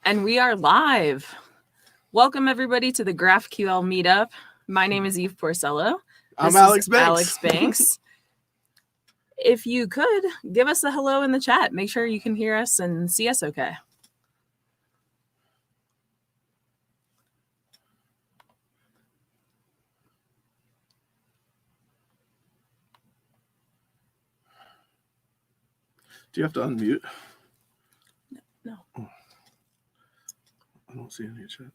And we are live. Welcome everybody to the GraphQL Meetup. My name is Eve Porcello. I'm Alex Banks. Alex Banks. If you could, give us a hello in the chat. Make sure you can hear us and see us okay. Do you have to unmute? No. Oh. I don't see any chat.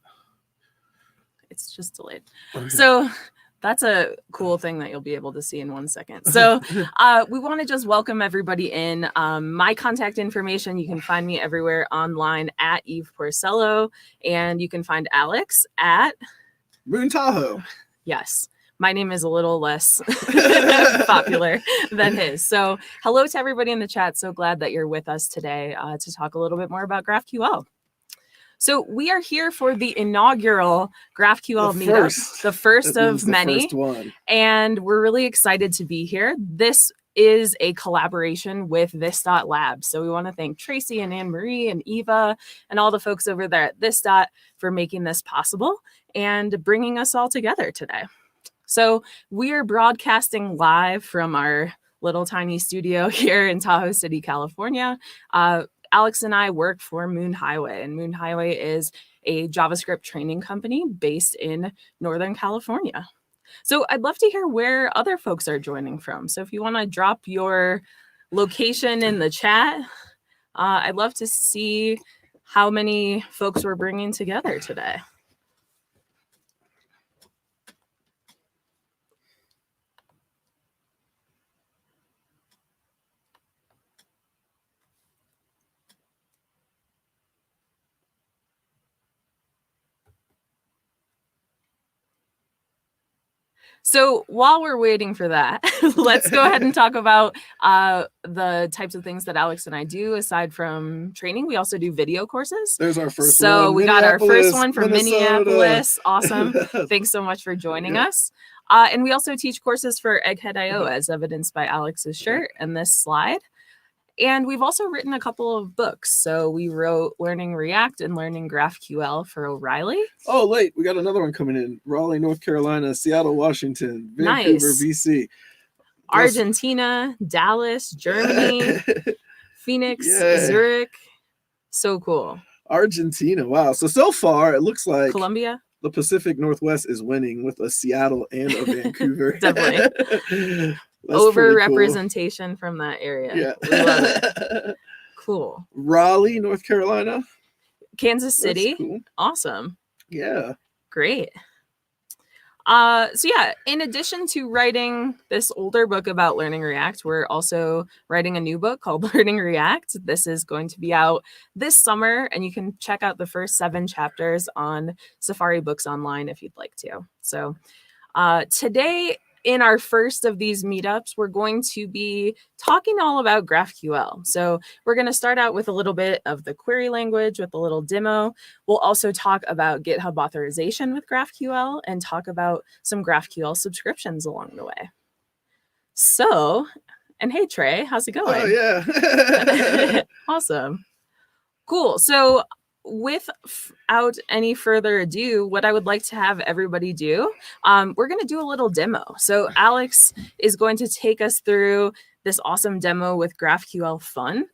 It's just delayed. Okay. So that's a cool thing that you'll be able to see in 1 second. So we want to just welcome everybody in. My contact information, you can find me everywhere online at Eve Porcello, and you can find Alex at Moon Tahoe. Yes. My name is a little less popular than his. So hello to everybody in the chat. So glad that you're with us today to talk a little bit more about GraphQL. So we are here for the inaugural GraphQL Meetup, the first of many. First one. And we're really excited to be here. This is a collaboration with This.Lab. So we want to thank Tracy and Anne-Marie and Eva and all the folks over there at This. For making this possible and bringing us all together today. So we are broadcasting live from our little tiny studio here in Tahoe City, California. Alex and I work for Moon Highway, and Moon Highway is a JavaScript training company based in Northern California. So I'd love to hear where other folks are joining from. So if you want to drop your location in the chat, I'd love to see how many folks we're bringing together today. So while we're waiting for that, let's go ahead and talk about the types of things that Alex and I do aside from training. We also do video courses. There's our first one. So we got our first one from Minnesota. Minneapolis. Awesome. Thanks so much for joining us. And we also teach courses for Egghead.io as evidenced by Alex's shirt and this slide. And we've also written a couple of books. So we wrote Learning React and Learning GraphQL for O'Reilly. Oh, wait, we got another one coming in. Raleigh, North Carolina, Seattle, Washington, Vancouver, Nice. BC. Argentina, Dallas, Germany, Phoenix, Zurich. So cool. Argentina. Wow. So far, it looks like Colombia. The Pacific Northwest is winning with a Seattle and a Vancouver. Definitely. Over-representation cool. From that area. Yeah. We love it. Cool. Raleigh, North Carolina. Kansas City. That's cool. Awesome. Yeah. Great. So yeah, in addition to writing this older book about Learning React, we're also writing a new book called Learning React. This is going to be out this summer, and you can check out the first 7 chapters on Safari Books Online if you'd like to. So today, in our first of these meetups, we're going to be talking all about GraphQL. So we're going to start out with a little bit of the query language with a little demo. We'll also talk about GitHub authorization with GraphQL and talk about some GraphQL subscriptions along the way. So, and hey, Trey, how's it going? Oh, yeah. Awesome. Cool. So without any further ado, what I would like to have everybody do, we're going to do a little demo. So Alex is going to take us through this awesome demo with GraphQL Fun.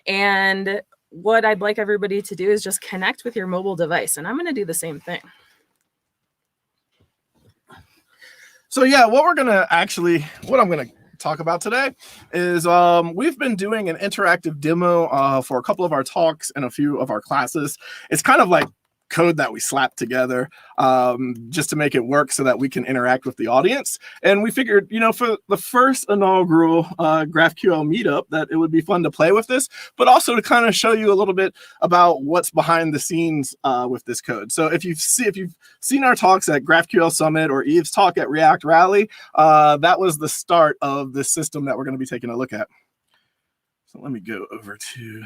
And what I'd like everybody to do is just connect with your mobile device. And I'm going to do the same thing. So yeah, what I'm going to talk about today is we've been doing an interactive demo for a couple of our talks and a few of our classes. It's kind of like code that we slapped together just to make it work so that we can interact with the audience. And we figured, for the first inaugural GraphQL meetup, that it would be fun to play with this, but also to kind of show you a little bit about what's behind the scenes with this code. So if you've seen our talks at GraphQL Summit or Eve's talk at React Rally, that was the start of this system that we're going to be taking a look at. So let me go over to,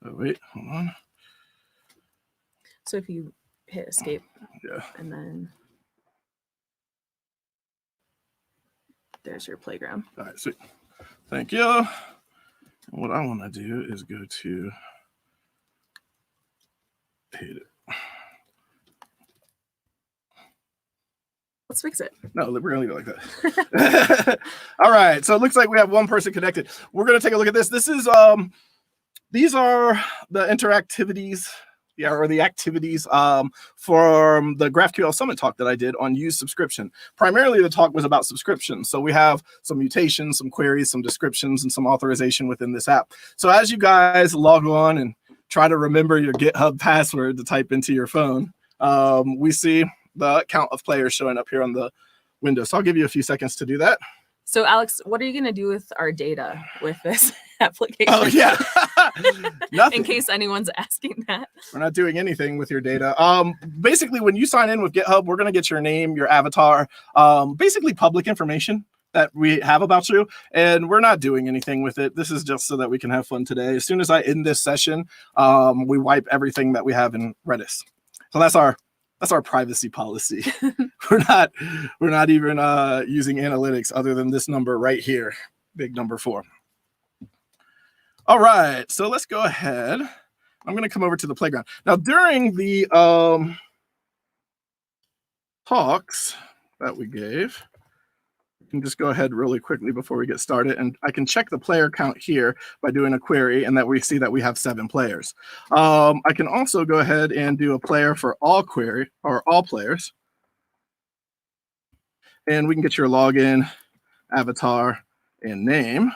oh wait, hold on. So if you hit escape, yeah, and then there's your playground. All right, sweet. Thank you. What I want to do is go to hate it. Let's fix it. No, we're gonna leave it like that. All right, so it looks like we have one person connected. We're gonna take a look at this. This is these are the interactivities, or the activities from the GraphQL Summit talk that I did on use subscription. Primarily, the talk was about subscriptions. So we have some mutations, some queries, some descriptions, and some authorization within this app. So as you guys log on and try to remember your GitHub password to type into your phone, we see the count of players showing up here on the window. So I'll give you a few seconds to do that. So Alex, what are you going to do with our data with this application? Oh, yeah. Nothing. In case anyone's asking that. We're not doing anything with your data. Basically, when you sign in with GitHub, we're going to get your name, your avatar, basically public information that we have about you, and we're not doing anything with it. This is just so that we can have fun today. As soon as I end this session, we wipe everything that we have in Redis. So that's our privacy policy. we're not even using analytics other than this number right here, big number 4. All right, so let's go ahead. I'm going to come over to the playground. Now, during the talks that we gave, you can just go ahead really quickly before we get started, and I can check the player count here by doing a query, and that we see that we have 7 players. I can also go ahead and do a player for all query, or all players, and we can get your login, avatar, and name.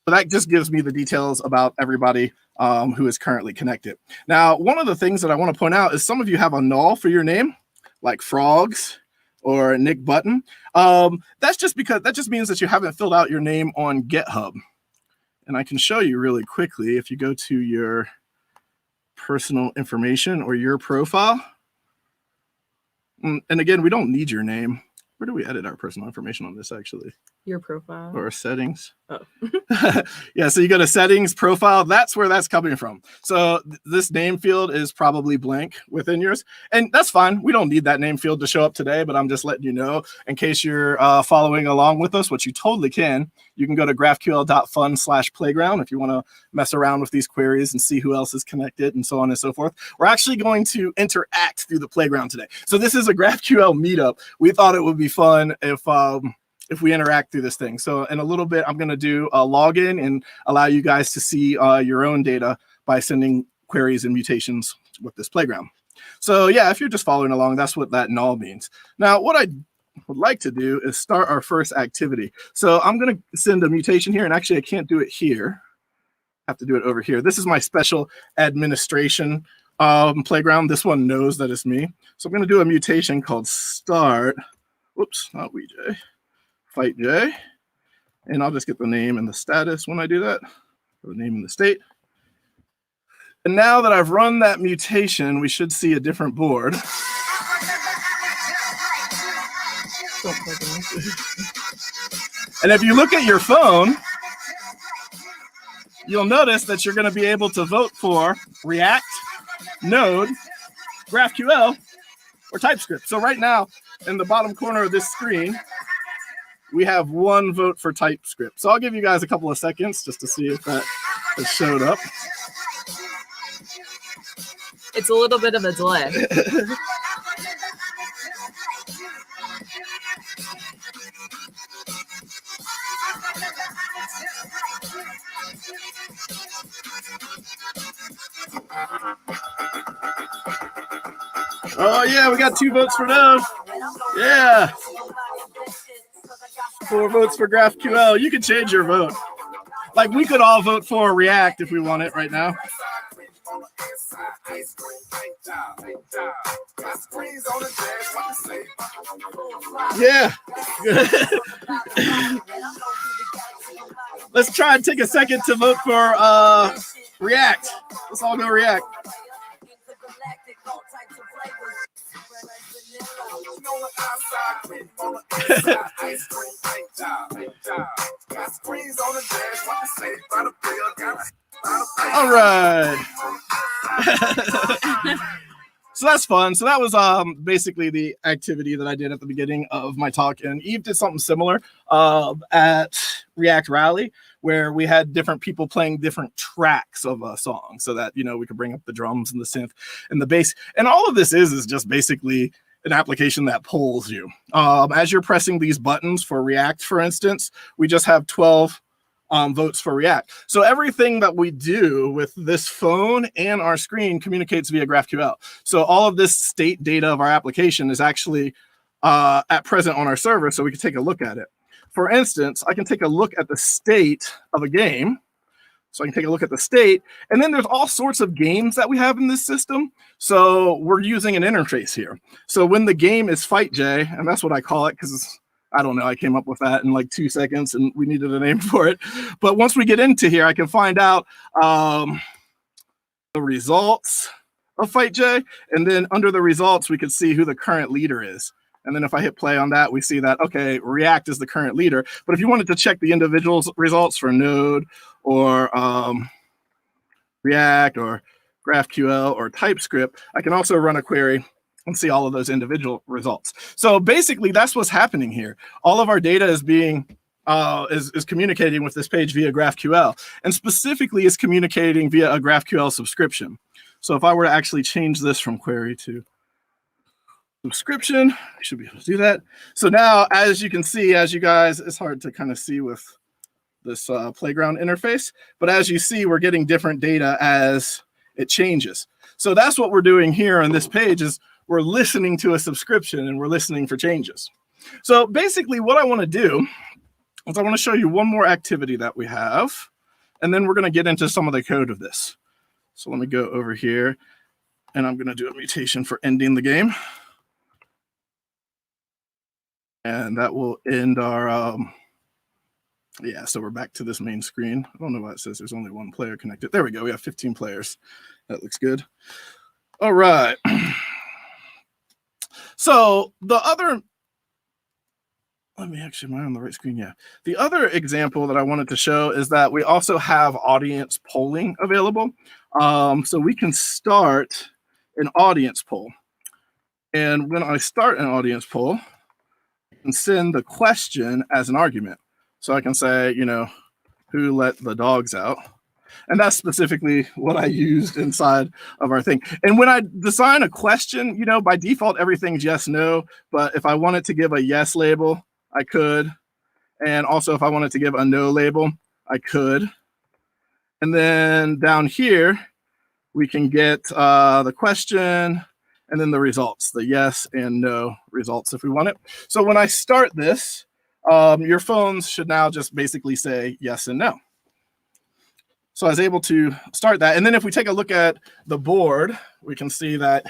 So that just gives me the details about everybody who is currently connected. Now, one of the things that I want to point out is some of you have a null for your name, like Frogs or Nick Button. That's just because that just means that you haven't filled out your name on GitHub. And I can show you really quickly if you go to your personal information or your profile. And again, we don't need your name. Where do we edit our personal information on this, actually? Your profile. Or settings. Oh. Yeah, so you go to settings, profile. That's where that's coming from. So this name field is probably blank within yours. And that's fine. We don't need that name field to show up today, but I'm just letting you know in case you're following along with us, which you totally can. You can go to graphql.fun/playground if you want to mess around with these queries and see who else is connected and so on and so forth. We're actually going to interact through the playground today. So this is a GraphQL meetup. We thought it would be fun if we interact through this thing. So in a little bit, I'm going to do a login and allow you guys to see your own data by sending queries and mutations with this playground. So yeah, if you're just following along, that's what that null means. Now, what I would like to do is start our first activity. So I'm going to send a mutation here, and actually I can't do it here. I have to do it over here. This is my special administration playground. This one knows that it's me. So I'm going to do a mutation called start. Whoops, not WeJ. Fight J, and I'll just get the name and the status when I do that, or the name and the state. And now that I've run that mutation, we should see a different board. And if you look at your phone, you'll notice that you're going to be able to vote for React, Node, GraphQL, or TypeScript. So right now, in the bottom corner of this screen, we have 1 vote for TypeScript. So I'll give you guys a couple of seconds just to see if that has showed up. It's a little bit of a delay. Oh yeah, we got 2 votes for Node. Yeah. 4 votes for GraphQL. You can change your vote. Like, we could all vote for React if we want it right now. Yeah. Let's try and take a second to vote for React. Let's all go React. All right. So that's fun. So that was basically the activity that I did at the beginning of my talk. And Eve did something similar at React Rally, where we had different people playing different tracks of a song so that, we could bring up the drums and the synth and the bass. And all of this is just basically an application that polls you. As you're pressing these buttons for React, for instance, we just have 12 votes for React. So everything that we do with this phone and our screen communicates via GraphQL. So all of this state data of our application is actually at present on our server, so we can take a look at it. For instance, I can take a look at the state of a game. So I can take a look at the state, and then there's all sorts of games that we have in this system. So we're using an interface here. So when the game is FightJ, and that's what I call it because I don't know, I came up with that in like 2 seconds and we needed a name for it. But once we get into here, I can find out the results of FightJ, and then under the results, we can see who the current leader is. And then if I hit play on that, we see that, okay, React is the current leader. But if you wanted to check the individual results for Node or React or GraphQL or TypeScript, I can also run a query and see all of those individual results. So basically, that's what's happening here. All of our data is being is communicating with this page via GraphQL, and specifically is communicating via a GraphQL subscription. So if I were to actually change this from query to subscription, I should be able to do that. So now, as you can see, as you guys, it's hard to kind of see with this playground interface, but as you see, we're getting different data as it changes. So that's what we're doing here on this page is we're listening to a subscription and we're listening for changes. So basically what I want to do is I want to show you one more activity that we have, and then we're going to get into some of the code of this. So let me go over here, and I'm going to do a mutation for ending the game. And that will end our, yeah, so we're back to this main screen. I don't know why it says there's only one player connected. There we go. We have 15 players. That looks good. All right. So the other, let me actually, am I on the right screen? Yeah. The other example that I wanted to show is that we also have audience polling available. So we can start an audience poll. And when I start an audience poll, I can send the question as an argument. So I can say, who let the dogs out? And that's specifically what I used inside of our thing. And when I design a question, by default, everything's yes, no. But if I wanted to give a yes label, I could. And also if I wanted to give a no label, I could. And then down here, we can get the question and then the results, the yes and no results if we want it. So when I start this, your phones should now just basically say yes and no. So I was able to start that. And then if we take a look at the board, we can see that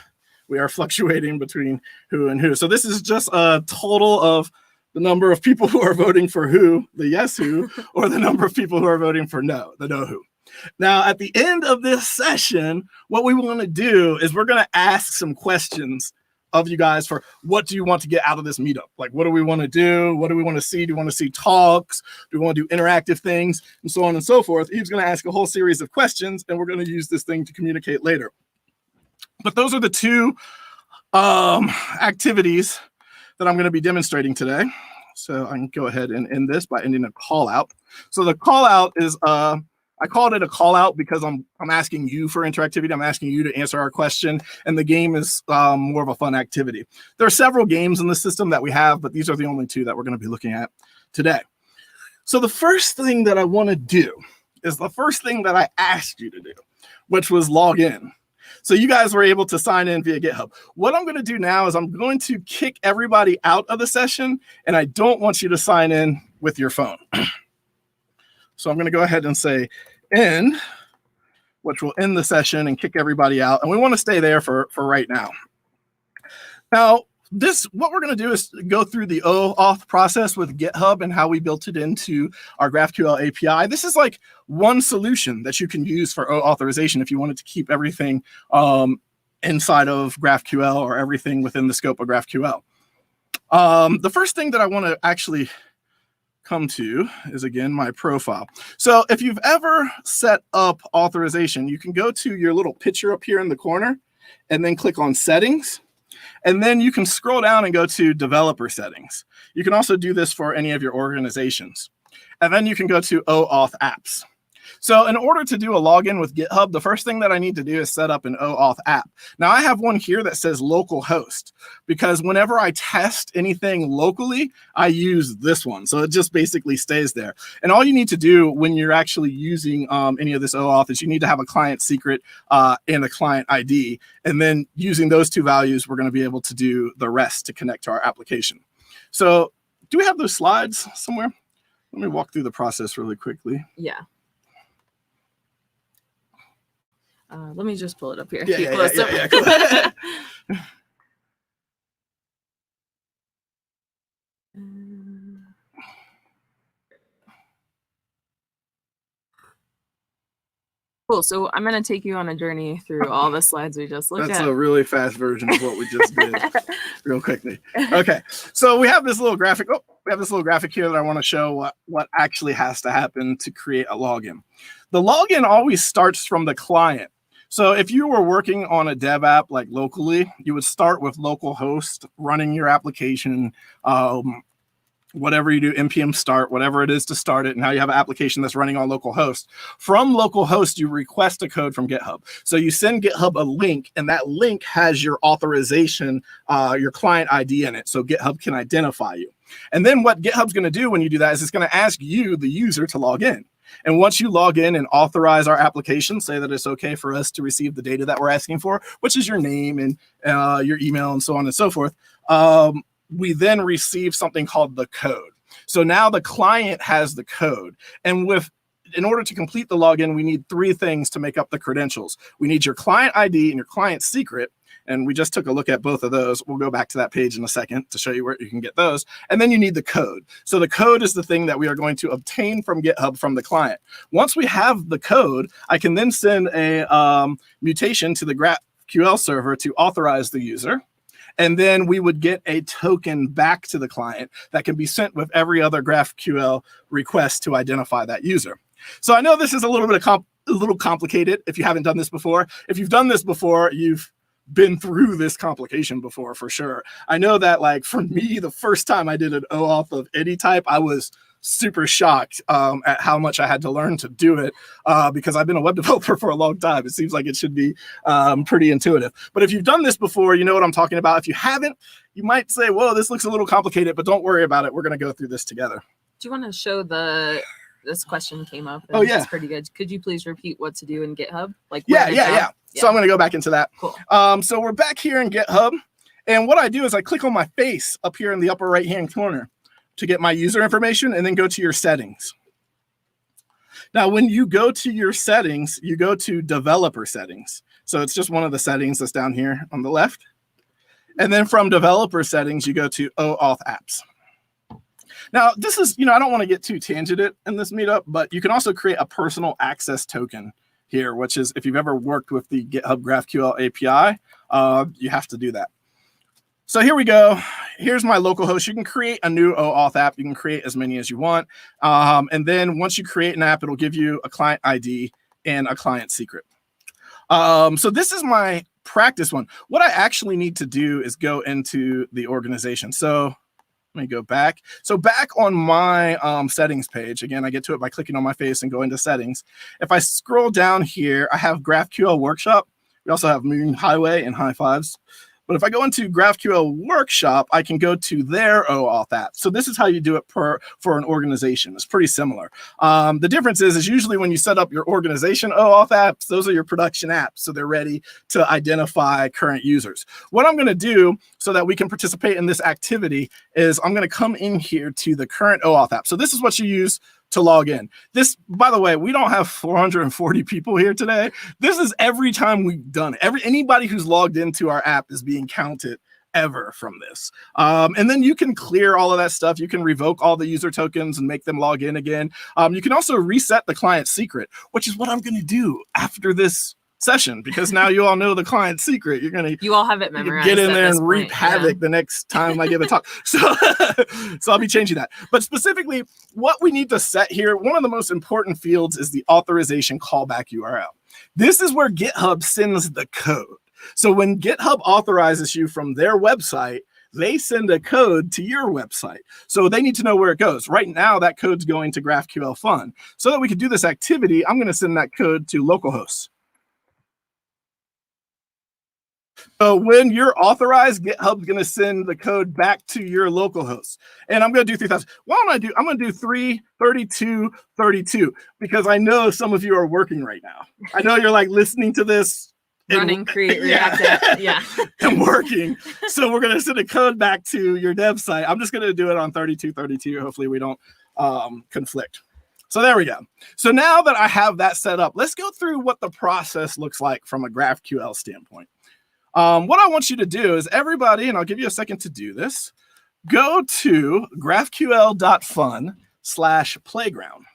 we are fluctuating between who and who. So this is just a total of the number of people who are voting for who, the yes who, or the number of people who are voting for no, the no who. Now, at the end of this session, what we want to do is we're going to ask some questions of you guys for what do you want to get out of this meetup? Like, what do we want to do? What do we want to see? Do we want to see talks? Do we want to do interactive things? And so on and so forth. He's going to ask a whole series of questions, and we're going to use this thing to communicate later. But those are the two activities that I'm going to be demonstrating today. So I can go ahead and end this by ending a call out. So the call out is I called it a call out because I'm asking you for interactivity. I'm asking you to answer our question, and the game is more of a fun activity. There are several games in the system that we have, but these are the only two that we're going to be looking at today. So the first thing that I want to do is the first thing that I asked you to do, which was log in. So you guys were able to sign in via GitHub. What I'm going to do now is I'm going to kick everybody out of the session, and I don't want you to sign in with your phone. So I'm going to go ahead and say end, which will end the session and kick everybody out. And we want to stay there for right now. Now, what we're going to do is go through the Oauth process with GitHub and how we built it into our GraphQL API. This is like one solution that you can use for authorization if you wanted to keep everything inside of GraphQL or everything within the scope of GraphQL. The first thing that I want to actually come to is, again, my profile. So if you've ever set up authorization, you can go to your little picture up here in the corner, and then click on settings. And then you can scroll down and go to developer settings. You can also do this for any of your organizations. And then you can go to OAuth apps. So in order to do a login with GitHub, the first thing that I need to do is set up an OAuth app. Now I have one here that says localhost because whenever I test anything locally, I use this one. So it just basically stays there. And all you need to do when you're actually using any of this OAuth is you need to have a client secret and a client ID. And then using those two values, we're going to be able to do the rest to connect to our application. So do we have those slides somewhere? Let me walk through the process really quickly. Yeah. Let me just pull it up here. Yeah. Cool. So I'm going to take you on a journey through all the slides we just looked at. That's a really fast version of what we just did real quickly. Okay. So we have this little graphic. Oh, we have this little graphic here that I want to show what actually has to happen to create a login. The login always starts from the client. So if you were working on a dev app like locally, you would start with localhost running your application, whatever you do, npm start, whatever it is to start it. And now you have an application that's running on localhost. From localhost, you request a code from GitHub. So you send GitHub a link, and that link has your authorization, your client ID in it, so GitHub can identify you. And then what GitHub's going to do when you do that is it's going to ask you, the user, to log in. And once you log in and authorize our application, say that it's okay for us to receive the data that we're asking for, which is your name and your email and so on and so forth, we then receive something called the code. So now the client has the code. And in order to complete the login, we need three things to make up the credentials. We need your client ID and your client secret. And we just took a look at both of those. We'll go back to that page in a second to show you where you can get those. And then you need the code. So the code is the thing that we are going to obtain from GitHub from the client. Once we have the code, I can then send a mutation to the GraphQL server to authorize the user. And then we would get a token back to the client that can be sent with every other GraphQL request to identify that user. So I know this is a little complicated if you haven't done this before. If you've done this before, you've been through this complication before for sure. I know that, like, for me, the first time I did an OAuth of any type, I was super shocked at how much I had to learn to do it because I've been a web developer for a long time. It seems like it should be pretty intuitive. But if you've done this before, you know what I'm talking about. If you haven't, you might say, whoa, this looks a little complicated, but don't worry about it. We're going to go through this together. Do you want to show this question came up? Oh, yeah. It's pretty good. Could you please repeat what to do in GitHub? Like, yeah. So I'm going to go back into that. Cool. So we're back here in GitHub. And what I do is I click on my face up here in the upper right-hand corner to get my user information, and then go to your settings. Now, when you go to your settings, you go to developer settings. So it's just one of the settings that's down here on the left. And then from developer settings, you go to OAuth apps. Now, this is, I don't want to get too tangented in this meetup, but you can also create a personal access token here, which is, if you've ever worked with the GitHub GraphQL API, you have to do that. So here we go. Here's my local host. You can create a new OAuth app. You can create as many as you want. And then once you create an app, it'll give you a client ID and a client secret. So this is my practice one. What I actually need to do is go into the organization. So let me go back. So back on my settings page, again, I get to it by clicking on my face and go into settings. If I scroll down here, I have GraphQL Workshop. We also have Moon Highway and High Fives. But if I go into GraphQL Workshop, I can go to their OAuth app. So this is how you do it for an organization. It's pretty similar. The difference is usually when you set up your organization OAuth apps, those are your production apps. So they're ready to identify current users. What I'm going to do so that we can participate in this activity is I'm going to come in here to the current OAuth app. So this is what you use to log in. This, by the way, we don't have 440 people here today. This is every time we've done it. Anybody who's logged into our app is being counted ever from this. And then you can clear all of that stuff. You can revoke all the user tokens and make them log in again. You can also reset the client secret, which is what I'm going to do after this session, because now you all know the client secret. You all have it memorized. Get in there and reap havoc the next time I give a talk. So I'll be changing that. But specifically, what we need to set here, one of the most important fields is the authorization callback URL. This is where GitHub sends the code. So when GitHub authorizes you from their website, they send a code to your website. So they need to know where it goes. Right now, that code's going to GraphQL Fun. So that we can do this activity, I'm going to send that code to localhost. So when you're authorized, GitHub's going to send the code back to your localhost. And I'm going to do 3,000. I'm going to do 33232 because I know some of you are working right now. I know you're like listening to this. Running, create, react, yeah. And working. So we're going to send a code back to your dev site. I'm just going to do it on 3232. Hopefully we don't conflict. So there we go. So now that I have that set up, let's go through what the process looks like from a GraphQL standpoint. What I want you to do is everybody, and I'll give you a second to do this, go to graphql.fun/playground.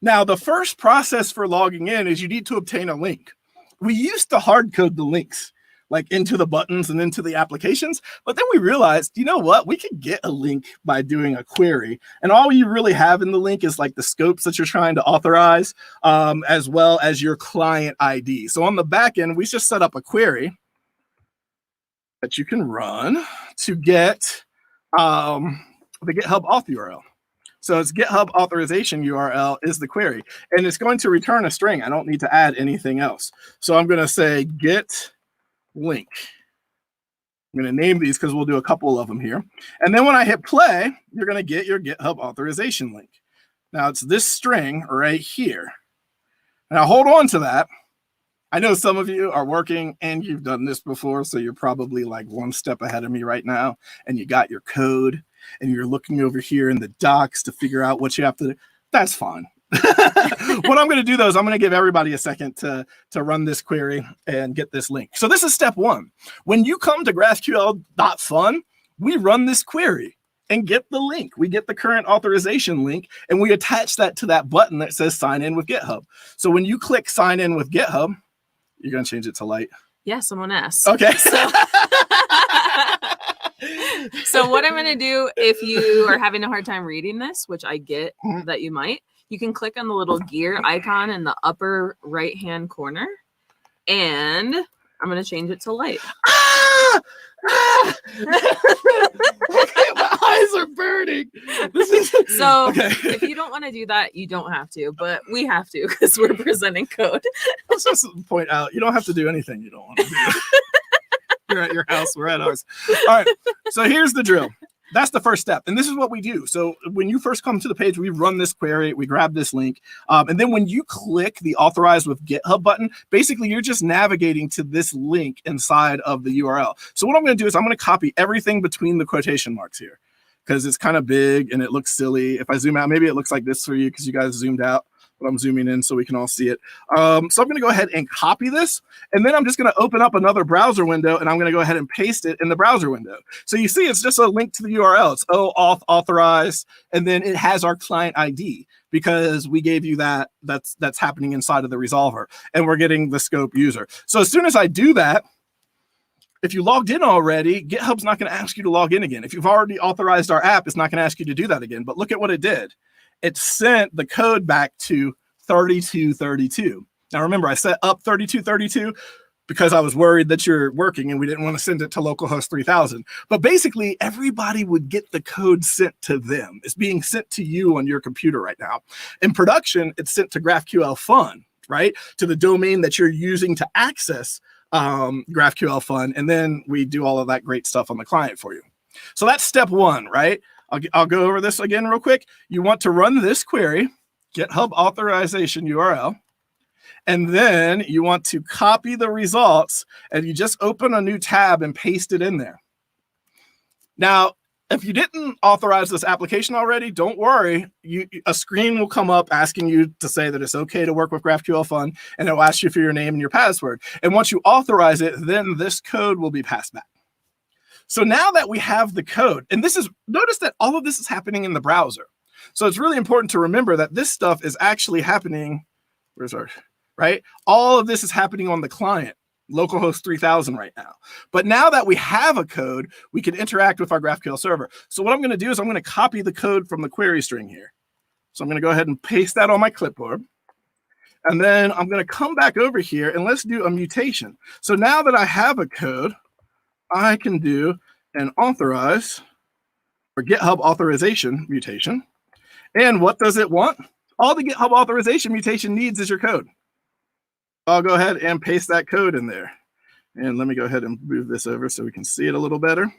Now, the first process for logging in is you need to obtain a link. We used to hard code the links, like into the buttons and into the applications. But then we realized, you know what? We could get a link by doing a query. And all you really have in the link is like the scopes that you're trying to authorize, as well as your client ID. So on the back end, we just set up a query that you can run to get the GitHub auth URL. So it's GitHub Authorization URL is the query. And it's going to return a string. I don't need to add anything else. So I'm going to say get link. I'm going to name these because we'll do a couple of them here. And then when I hit play, you're going to get your GitHub authorization link. Now it's this string right here. Now hold on to that. I know some of you are working and you've done this before, so you're probably like one step ahead of me right now, and you got your code and you're looking over here in the docs to figure out what you have to do. That's fine. What I'm going to do, though, is I'm going to give everybody a second to run this query and get this link. So this is step one. When you come to GraphQL.fun, we run this query and get the link. We get the current authorization link, and we attach that to that button that says sign in with GitHub. So when you click sign in with GitHub, you're going to change it to light. Yeah, someone asked. Okay. So what I'm going to do, if you are having a hard time reading this, which I get that you might, you can click on the little gear icon in the upper right-hand corner, and I'm going to change it to light. Okay, my eyes are burning. So okay. If you don't want to do that, you don't have to, but we have to because we're presenting code. Let's just point out, you don't have to do anything you don't want to do. You're at your house, we're at ours. All right, so here's the drill. That's the first step. And this is what we do. So when you first come to the page, we run this query, we grab this link. And then when you click the authorize with GitHub button, basically you're just navigating to this link inside of the URL. So what I'm going to do is I'm going to copy everything between the quotation marks here because it's kind of big and it looks silly. If I zoom out, maybe it looks like this for you because you guys zoomed out. But I'm zooming in so we can all see it. So I'm going to go ahead and copy this, and then I'm just going to open up another browser window, and I'm going to go ahead and paste it in the browser window. So you see it's just a link to the URL. It's Oauth authorized, and then it has our client ID because we gave you that. That's happening inside of the resolver, and we're getting the scope user. So as soon as I do that, if you logged in already, GitHub's not going to ask you to log in again. If you've already authorized our app, it's not going to ask you to do that again. But look at what it did. It sent the code back to 3232. Now, remember, I set up 3232 because I was worried that you're working and we didn't want to send it to localhost 3000. But basically, everybody would get the code sent to them. It's being sent to you on your computer right now. In production, it's sent to GraphQL Fun, right? To the domain that you're using to access GraphQL Fun. And then we do all of that great stuff on the client for you. So that's step one, right? I'll go over this again real quick. You want to run this query, GitHub authorization URL, and then you want to copy the results, and you just open a new tab and paste it in there. Now, if you didn't authorize this application already, don't worry. A screen will come up asking you to say that it's okay to work with GraphQL Fun, and it will ask you for your name and your password. And once you authorize it, then this code will be passed back. So now that we have the code, and notice that all of this is happening in the browser. So it's really important to remember that this stuff is actually happening, right? All of this is happening on the client, localhost 3000 right now. But now that we have a code, we can interact with our GraphQL server. So what I'm going to do is I'm going to copy the code from the query string here. So I'm going to go ahead and paste that on my clipboard. And then I'm going to come back over here and let's do a mutation. So now that I have a code, I can do an authorize or GitHub authorization mutation. And what does it want? All the GitHub authorization mutation needs is your code. I'll go ahead and paste that code in there. And let me go ahead and move this over so we can see it a little better.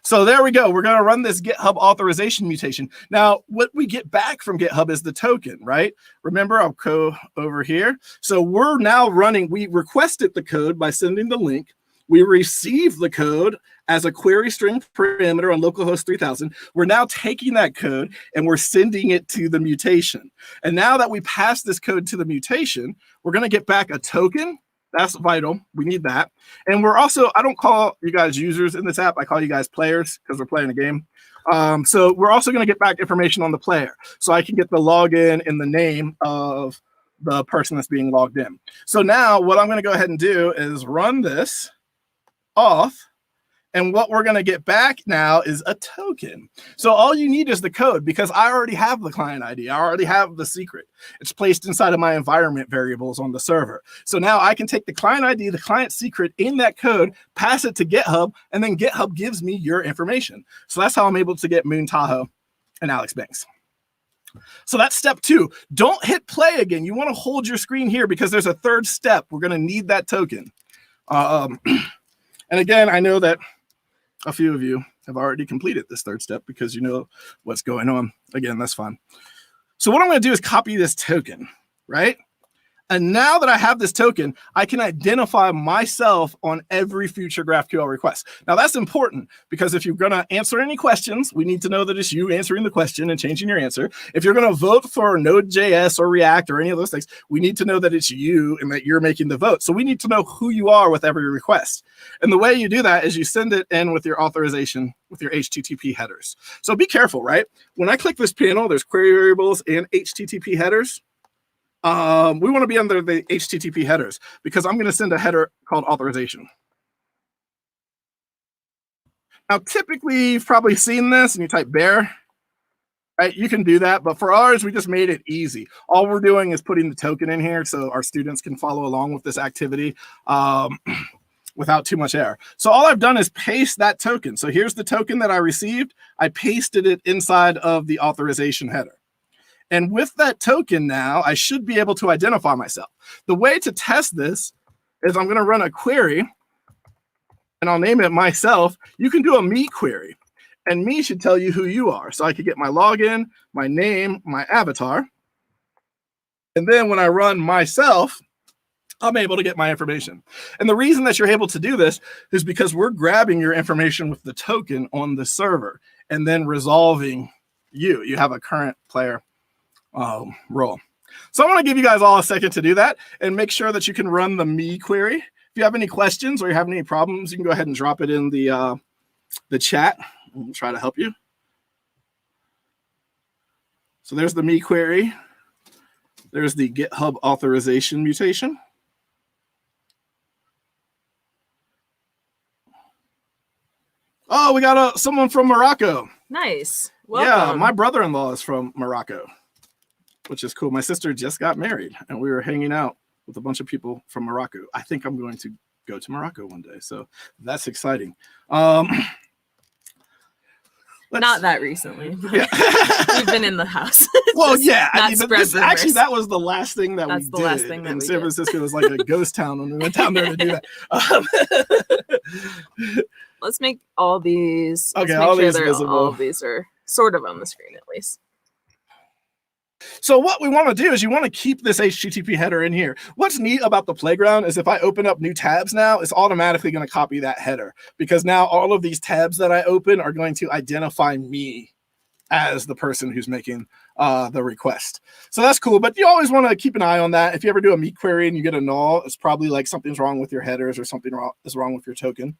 So there we go. We're going to run this GitHub authorization mutation. Now, what we get back from GitHub is the token, right? Remember, I'll go over here. So we're now running, we requested the code by sending the link. We received the code as a query string parameter on localhost 3000. We're now taking that code and we're sending it to the mutation. And now that we pass this code to the mutation, we're going to get back a token. That's vital. We need that. And we're also, I don't call you guys users in this app. I call you guys players because we're playing a game. So we're also going to get back information on the player. So I can get the login and the name of the person that's being logged in. So now what I'm going to go ahead and do is run this auth. And what we're going to get back now is a token. So all you need is the code because I already have the client ID. I already have the secret. It's placed inside of my environment variables on the server. So now I can take the client ID, the client secret in that code, pass it to GitHub, and then GitHub gives me your information. So that's how I'm able to get Moon Tahoe and Alex Banks. So that's step 2. Don't hit play again. You want to hold your screen here because there's a third step. We're going to need that token. And again, I know that a few of you have already completed this third step because you know what's going on. Again, that's fine. So what I'm going to do is copy this token, right? And now that I have this token, I can identify myself on every future GraphQL request. Now that's important because if you're going to answer any questions, we need to know that it's you answering the question and changing your answer. If you're going to vote for Node.js or React or any of those things, we need to know that it's you and that you're making the vote. So we need to know who you are with every request. And the way you do that is you send it in with your authorization, with your HTTP headers. So be careful, right? When I click this panel, there's query variables and HTTP headers. We want to be under the HTTP headers because I'm going to send a header called authorization. Now, typically, you've probably seen this and you type bear, right? You can do that, but for ours, we just made it easy. All we're doing is putting the token in here so our students can follow along with this activity without too much error. So all I've done is paste that token. So here's the token that I received. I pasted it inside of the authorization header. And with that token now, I should be able to identify myself. The way to test this is I'm going to run a query, and I'll name it myself. You can do a me query, and me should tell you who you are. So I could get my login, my name, my avatar. And then when I run myself, I'm able to get my information. And the reason that you're able to do this is because we're grabbing your information with the token on the server and then resolving you. You have a current player role. So I want to give you guys all a second to do that and make sure that you can run the me query. If you have any questions or you have any problems, you can go ahead and drop it in the chat. We'll try to help you. So there's the me query. There's the GitHub authorization mutation. Oh, we got someone from Morocco. Nice. Welcome. Yeah, my brother-in-law is from Morocco, which is cool. My sister just got married, and we were hanging out with a bunch of people from Morocco. I think I'm going to go to Morocco one day, so that's exciting. Not that recently. Yeah. We've been in the house. Well, yeah. I mean, actually, that was the last thing that That's we the did. last thing that and we San did. Francisco was like a ghost town when we went down there to do that. Let's make all these. Okay, all visible. of these are sort of on the screen at least. So what we want to do is you want to keep this HTTP header in here. What's neat about the playground is if I open up new tabs now, it's automatically going to copy that header because now all of these tabs that I open are going to identify me as the person who's making the request. So that's cool, but you always want to keep an eye on that. If you ever do a me query and you get a null, it's probably like something's wrong with your headers or something is wrong with your token.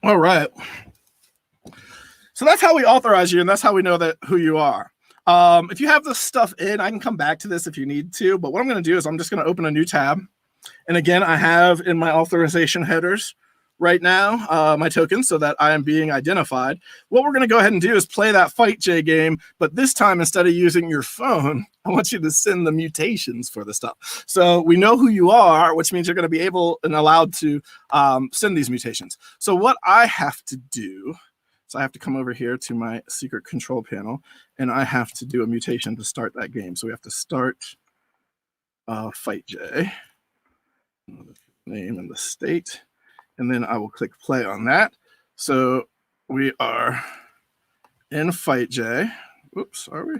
All right. So that's how we authorize you, and that's how we know that who you are. If you have this stuff in, I can come back to this if you need to, but what I'm going to do is I'm just going to open a new tab. And again, I have in my authorization headers right now my tokens so that I am being identified. What we're going to go ahead and do is play that Fight J game, but this time instead of using your phone, I want you to send the mutations for the stuff. So we know who you are, which means you're going to be able and allowed to send these mutations. So what I have to do, so I have to come over here to my secret control panel, and I have to do a mutation to start that game. So we have to start Fight J, name and the state, and then I will click play on that. So we are in Fight J. Oops, are we?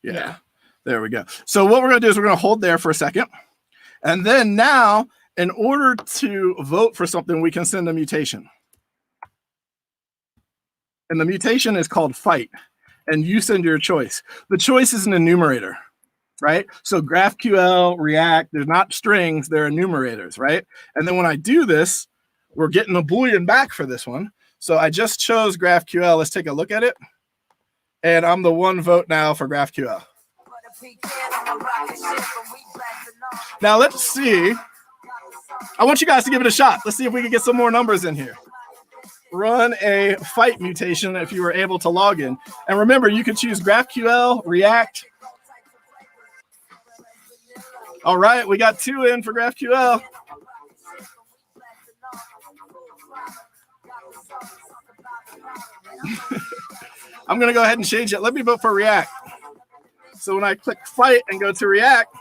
Yeah, there we go. So what we're going to do is we're going to hold there for a second. And then now, in order to vote for something, we can send a mutation. And the mutation is called fight. And you send your choice. The choice is an enumerator, right? So GraphQL, React, they're not strings, they're enumerators, right? And then when I do this, we're getting a Boolean back for this one. So I just chose GraphQL. Let's take a look at it. And I'm the one vote now for GraphQL. Now let's see. I want you guys to give it a shot. Let's see if we can get some more numbers in here. Run a fight mutation if you were able to log in. And remember, you can choose GraphQL, React. All right, we got 2 in for GraphQL. I'm going to go ahead and change it. Let me vote for React. So when I click fight and go to React,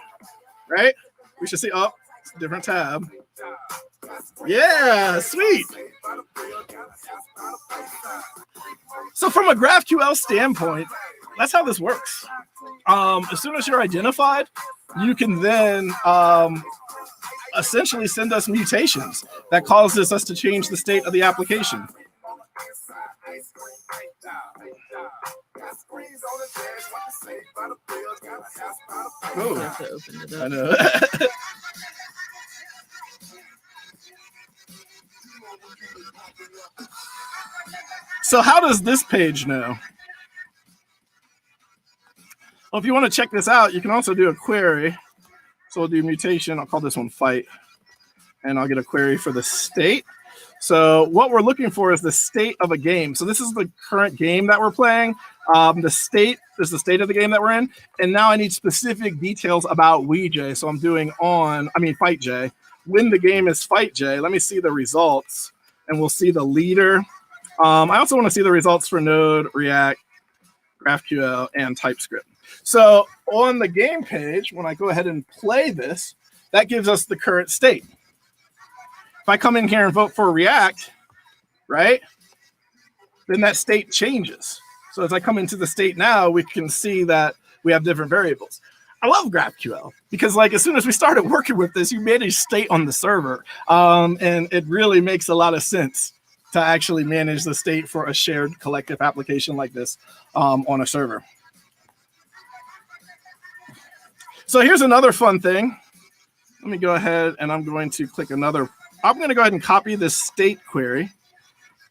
right, we should see, oh, it's a different tab. Yeah, sweet. So from a GraphQL standpoint, that's how this works. As soon as you're identified, you can then essentially send us mutations that causes us to change the state of the application. Oh, I know. So how does this page know? Well, if you want to check this out, you can also do a query. So we'll do mutation. I'll call this one fight. And I'll get a query for the state. So what we're looking for is the state of a game. So this is the current game that we're playing. The state is the state of the game that we're in. And now I need specific details about WeJ. So I'm doing Fight J. When the game is Fight J, let me see the results. And we'll see the leader. I also want to see the results for Node, React, GraphQL, and TypeScript. So on the game page, when I go ahead and play this, that gives us the current state. If I come in here and vote for React, right, then that state changes. So as I come into the state now, we can see that we have different variables. I love GraphQL because, like, as soon as we started working with this, you manage state on the server, and it really makes a lot of sense to actually manage the state for a shared collective application like this on a server. So here's another fun thing. Let me go ahead and I'm going to click another. I'm going to go ahead and copy this state query,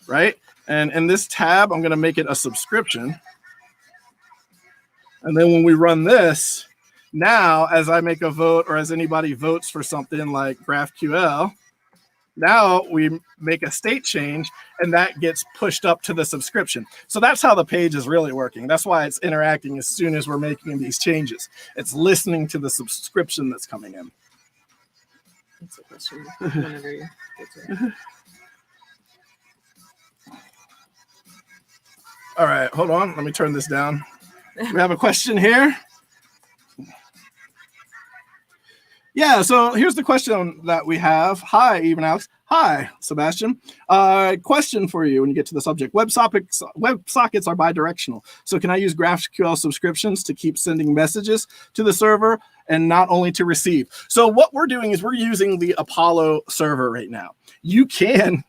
right? And in this tab, I'm going to make it a subscription. And then when we run this, now as I make a vote or as anybody votes for something like GraphQL, now we make a state change and that gets pushed up to the subscription. So that's how the page is really working. That's why it's interacting as soon as we're making these changes. It's listening to the subscription that's coming in. That's a question whenever you get to it. All right, hold on. Let me turn this down. We have a question here. Yeah, so here's the question that we have. Hi, Even Alex. Hi, Sebastian. Question for you when you get to the subject. WebSockets are bidirectional. So can I use GraphQL subscriptions to keep sending messages to the server and not only to receive. So what we're doing is we're using the Apollo server right now. You can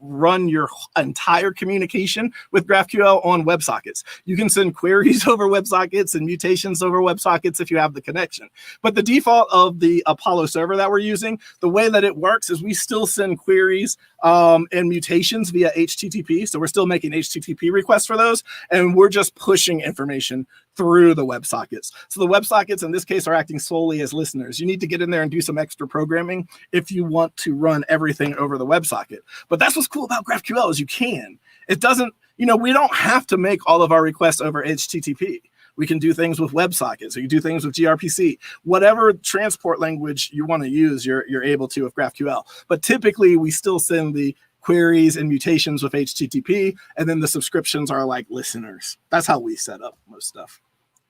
run your entire communication with GraphQL on WebSockets. You can send queries over WebSockets and mutations over WebSockets if you have the connection. But the default of the Apollo server that we're using, the way that it works is we still send queries and mutations via HTTP. So we're still making HTTP requests for those, and we're just pushing information through the WebSockets. So the WebSockets in this case are acting solely as listeners. You need to get in there and do some extra programming if you want to run everything over the WebSocket. But that's what's cool about GraphQL is you can. It doesn't, we don't have to make all of our requests over HTTP. We can do things with WebSockets. You can do things with gRPC. Whatever transport language you want to use, you're able to with GraphQL. But typically, we still send the queries and mutations with HTTP, and then the subscriptions are like listeners. That's how we set up most stuff.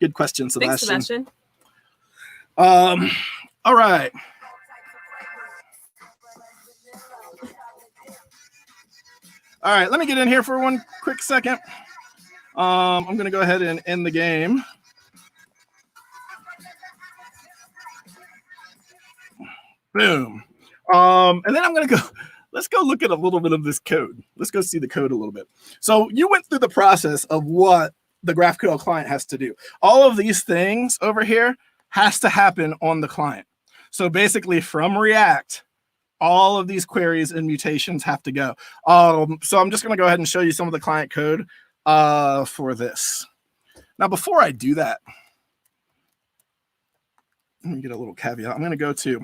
Good question, Sebastian. Thanks, Sebastian. All right. All right, let me get in here for one quick second. I'm going to go ahead and end the game. Boom. And then I'm going to go, let's go look at a little bit of this code. Let's go see the code a little bit. So you went through the process of what the GraphQL client has to do. All of these things over here has to happen on the client. So basically from React, all of these queries and mutations have to go. So I'm just going to go ahead and show you some of the client code for this. Now, before I do that, let me get a little caveat. I'm going to go to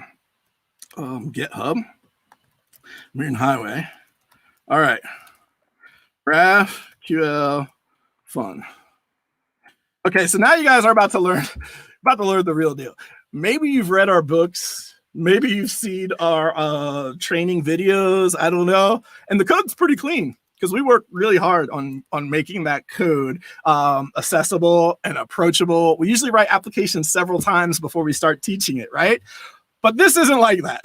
GitHub, Marine Highway. All right, GraphQL fun. Okay, so now you guys are about to learn the real deal. Maybe you've read our books. Maybe you've seen our training videos. I don't know. And the code's pretty clean because we work really hard on making that code accessible and approachable. We usually write applications several times before we start teaching it, right? But this isn't like that.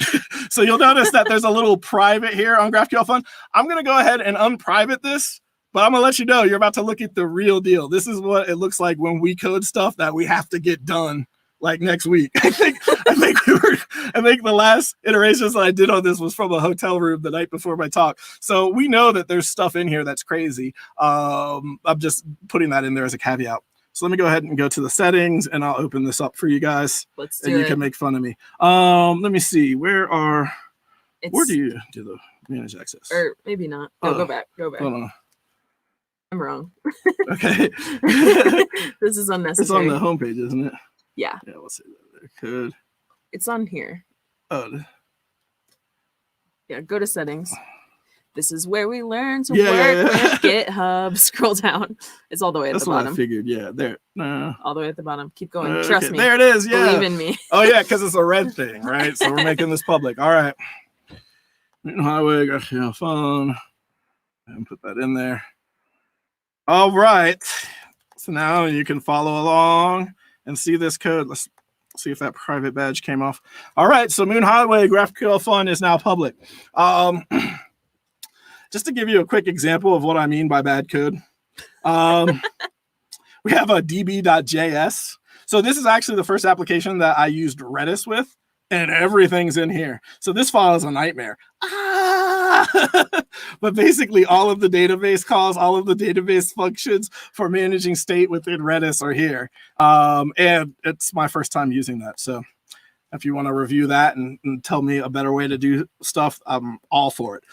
So you'll notice that there's a little private here on GraphQL Fun. I'm going to go ahead and unprivate this, but I'm going to let you know you're about to look at the real deal. This is what it looks like when we code stuff that we have to get done like next week. I think the last iterations that I did on this was from a hotel room the night before my talk. So we know that there's stuff in here that's crazy. I'm just putting that in there as a caveat. So let me go ahead and go to the settings and I'll open this up for you guys. Let's do and it. You can make fun of me. Let me see. Where do you do the manage access? Or maybe not. No, go back. Hold on. I'm wrong. Okay. This is unnecessary. It's on the homepage, isn't it? Yeah. Yeah, we'll see that there. Code. It's on here. Oh. Yeah, go to settings. This is where we learn to work with GitHub. Scroll down. It's all the way at the bottom. That's what I figured. Yeah, there. All the way at the bottom. Keep going. Trust me. There it is. Yeah. Believe in me. Oh, yeah, because it's a red thing, right? So we're making this public. All right. Highway, GraphQL phone. And put that in there. All right. So now you can follow along and see this code. Let's see if that private badge came off. All right. So Moon Highway GraphQL Fun is now public. Just to give you a quick example of what I mean by bad code, we have a db.js. So this is actually the first application that I used Redis with, and everything's in here. So this file is a nightmare. But basically all of the database calls, all of the database functions for managing state within Redis are here. And it's my first time using that. So if you want to review that and tell me a better way to do stuff, I'm all for it.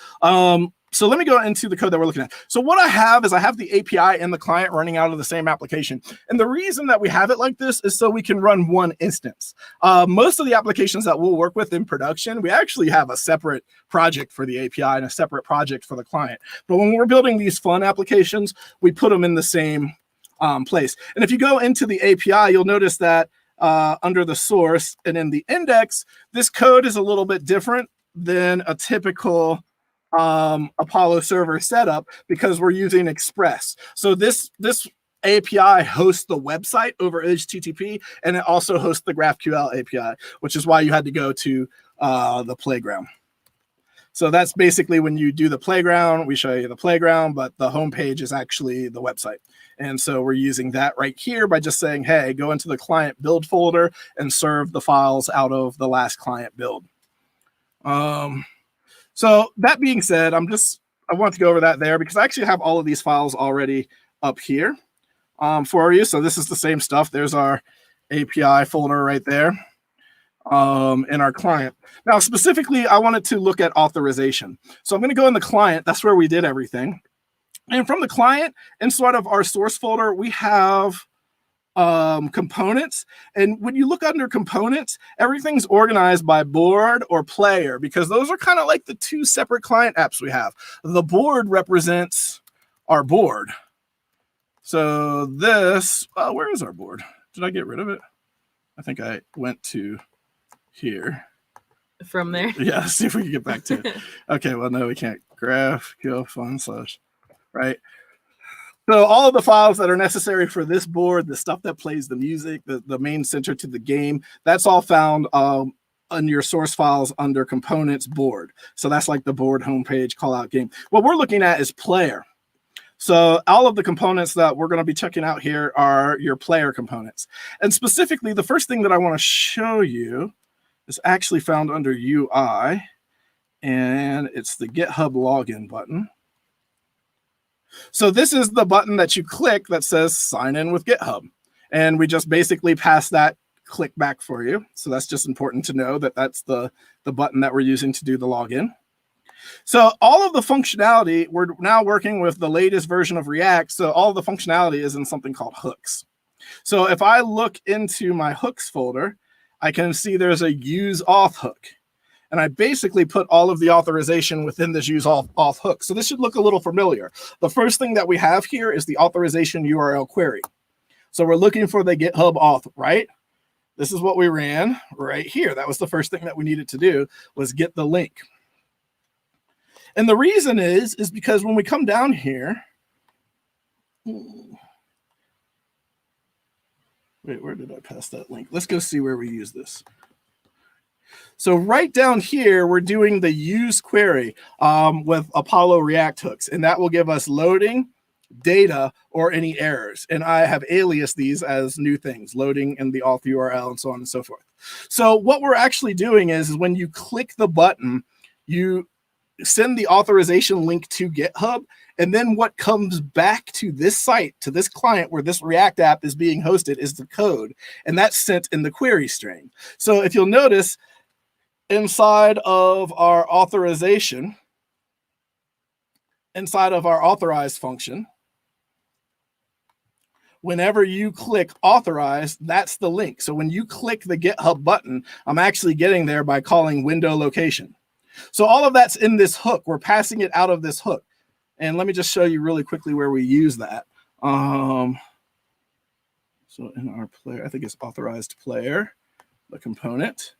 So let me go into the code that we're looking at. So what I have is I have the API and the client running out of the same application. And the reason that we have it like this is so we can run one instance. Most of the applications that we'll work with in production, we actually have a separate project for the API and a separate project for the client. But when we're building these fun applications, we put them in the same place. And if you go into the API, you'll notice that under the source and in the index, this code is a little bit different than a typical Apollo server setup because we're using Express. So this API hosts the website over HTTP, and it also hosts the GraphQL API, which is why you had to go to the playground. So that's basically when you do the playground, we show you the playground, but the home page is actually the website. And so we're using that right here by just saying, hey, go into the client build folder and serve the files out of the last client build. So that being said, I want to go over that there because I actually have all of these files already up here for you. So this is the same stuff. There's our API folder right there in our client. Now, specifically, I wanted to look at authorization. So I'm going to go in the client. That's where we did everything. And from the client, inside of our source folder, we have components. And when you look under components, everything's organized by board or player because those are kind of like the two separate client apps we have. The board represents our board. So this, where is our board? Did I get rid of it? I think I went to here. From there? Yeah, see if we can get back to it. Okay, well, no, we can't. GraphQL / right? So all of the files that are necessary for this board, the stuff that plays the music, the main center to the game, that's all found on your source files under components board. So that's like the board homepage callout game. What we're looking at is player. So all of the components that we're going to be checking out here are your player components. And specifically, the first thing that I want to show you is actually found under UI, and it's the Github Login button. So this is the button that you click that says sign in with GitHub. And we just basically pass that click back for you. So that's just important to know that that's the button that we're using to do the login. So all of the functionality, we're now working with the latest version of React. So all of the functionality is in something called hooks. So if I look into my hooks folder, I can see there's a use auth hook. And I basically put all of the authorization within this use auth hook. So this should look a little familiar. The first thing that we have here is the authorization URL query. So we're looking for the GitHub auth, right? This is what we ran right here. That was the first thing that we needed to do, was get the link. And the reason is because when we come down here, wait, where did I pass that link? Let's go see where we use this. So right down here, we're doing the use query with Apollo React hooks, and that will give us loading, data, or any errors. And I have aliased these as new things, loading and the auth URL and so on and so forth. So what we're actually doing is when you click the button, you send the authorization link to GitHub, and then what comes back to this site, to this client where this React app is being hosted, is the code, and that's sent in the query string. So if you'll notice, inside of our authorization, inside of our authorized function, whenever you click authorize, that's the link. So when you click the GitHub button, I'm actually getting there by calling window location. So all of that's in this hook. We're passing it out of this hook. And let me just show you really quickly where we use that. So in our player, I think it's authorized player, the component.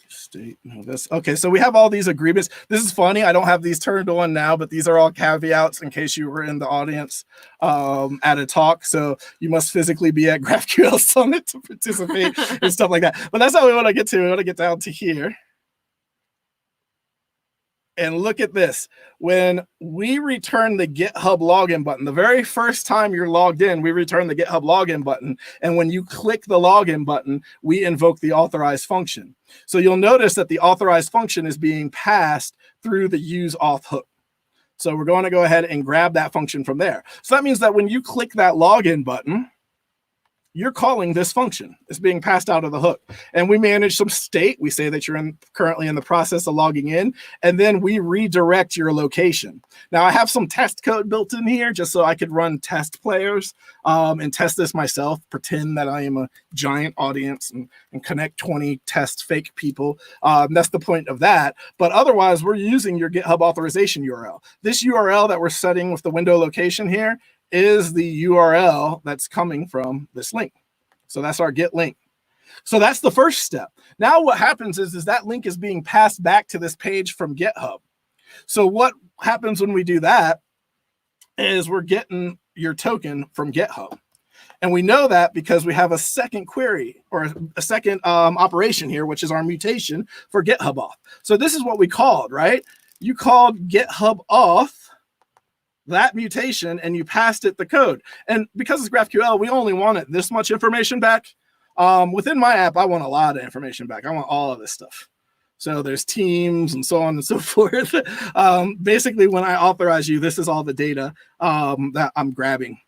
State, no, this. Okay, so we have all these agreements. This is funny. I don't have these turned on now, but these are all caveats in case you were in the audience at a talk. So you must physically be at GraphQL Summit to participate and stuff like that. But that's how we want to get to. We want to get down to here. And look at this. When we return the GitHub login button, the very first time you're logged in, we return the GitHub login button. And when you click the login button, we invoke the authorized function. So you'll notice that the authorized function is being passed through the use auth hook. So we're going to go ahead and grab that function from there. So that means that when you click that login button, you're calling this function. It's being passed out of the hook. And we manage some state. We say that you're currently in the process of logging in, and then we redirect your location. Now, I have some test code built in here just so I could run test players and test this myself, pretend that I am a giant audience and connect 20 test fake people. That's the point of that. But otherwise, we're using your GitHub authorization URL. This URL that we're setting with the window location here is the URL that's coming from this link. So that's our get link. So that's the first step. Now what happens is that link is being passed back to this page from GitHub. So what happens when we do that is we're getting your token from GitHub. And we know that because we have a second query or a second operation here, which is our mutation for GitHub auth. So this is what we called, right? You called GitHub auth that mutation and you passed it the code. And because it's GraphQL, we only wanted this much information back. Within my app, I want a lot of information back. I want all of this stuff. So there's teams and so on and so forth. Basically, when I authorize you, this is all the data that I'm grabbing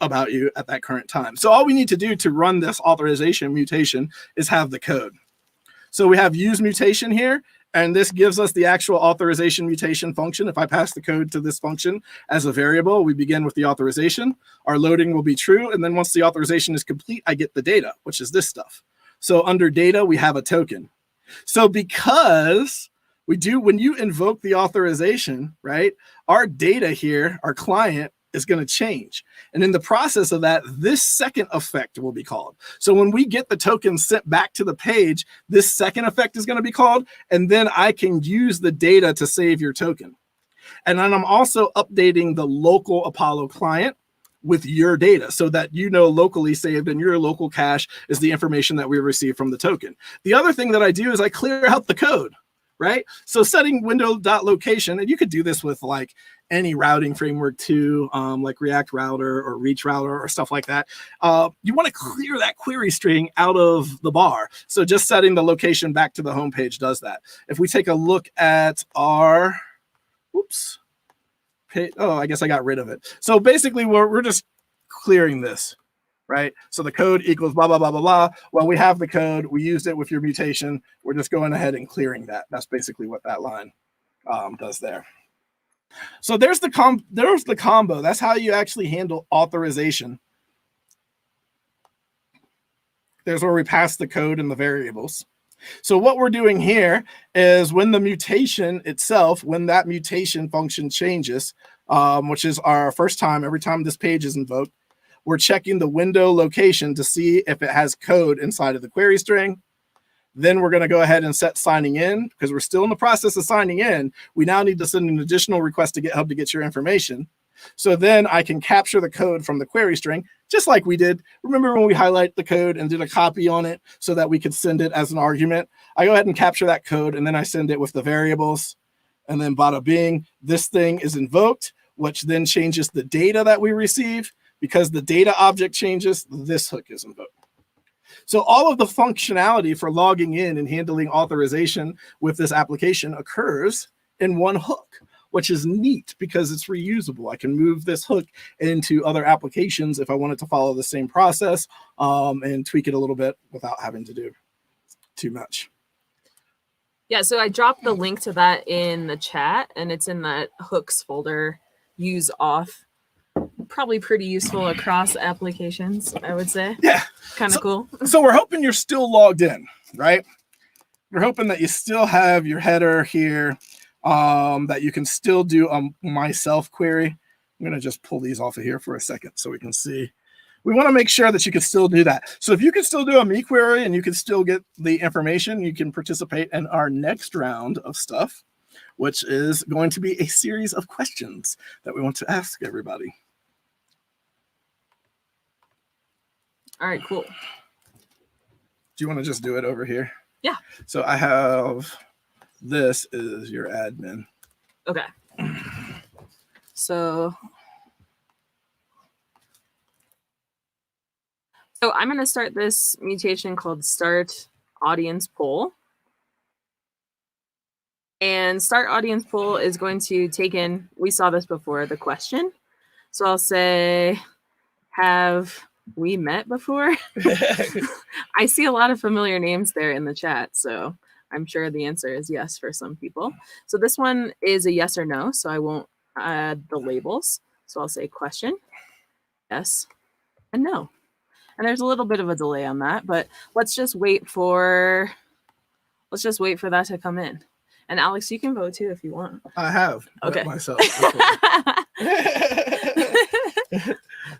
about you at that current time. So all we need to do to run this authorization mutation is have the code. So we have use mutation here, and this gives us the actual authorization mutation function. If I pass the code to this function as a variable, we begin with the authorization. Our loading will be true, and then once the authorization is complete, I get the data, which is this stuff. So under data, we have a token. So because we do, when you invoke the authorization, right, our data here, our client, is going to change. And in the process of that, this second effect will be called. So when we get the token sent back to the page, this second effect is going to be called, and then I can use the data to save your token. And then I'm also updating the local Apollo client with your data so that you know locally saved in your local cache is the information that we receive from the token. The other thing that I do is I clear out the code, right? So setting window.location, and you could do this with like any routing framework too, like React Router or Reach Router or stuff like that. You want to clear that query string out of the bar. So just setting the location back to the home page does that. If we take a look at our, oops, oh, I guess I got rid of it. So basically we're just clearing this, right? So the code equals blah, blah, blah, blah, blah. Well, we have the code. We used it with your mutation. We're just going ahead and clearing that. That's basically what that line does there. So there's the combo. That's how you actually handle authorization. There's where we pass the code and the variables. So what we're doing here is when the mutation itself, when that mutation function changes, which is our first time, every time this page is invoked, we're checking the window location to see if it has code inside of the query string. Then we're going to go ahead and set signing in because we're still in the process of signing in. We now need to send an additional request to GitHub to get your information. So then I can capture the code from the query string, just like we did. Remember when we highlight the code and did a copy on it so that we could send it as an argument? I go ahead and capture that code, and then I send it with the variables. And then bada bing, this thing is invoked, which then changes the data that we receive. Because the data object changes, this hook is invoked. So all of the functionality for logging in and handling authorization with this application occurs in one hook, which is neat because it's reusable. I can move this hook into other applications if I wanted to follow the same process and tweak it a little bit without having to do too much. Yeah, so I dropped the link to that in the chat, and it's in that hooks folder, use auth. Probably pretty useful across applications, I would say. Yeah. Kind of cool. So we're hoping you're still logged in, right? We're hoping that you still have your header here, that you can still do a myself query. I'm going to just pull these off of here for a second so we can see. We want to make sure that you can still do that. So if you can still do a me query and you can still get the information, you can participate in our next round of stuff, which is going to be a series of questions that we want to ask everybody. All right, cool. Do you want to just do it over here? Yeah. So I have, this is your admin. Okay. So I'm going to start this mutation called start audience poll. And start audience poll is going to take in, we saw this before, the question. So I'll say, have we met before? I see a lot of familiar names there in the chat, so I'm sure the answer is yes for some people. So this one is a yes or no, so I won't add the labels. So I'll say question, yes, and no. And there's a little bit of a delay on that, but let's just wait for that to come in. And Alex, you can vote too if you want. I have. Okay. Myself.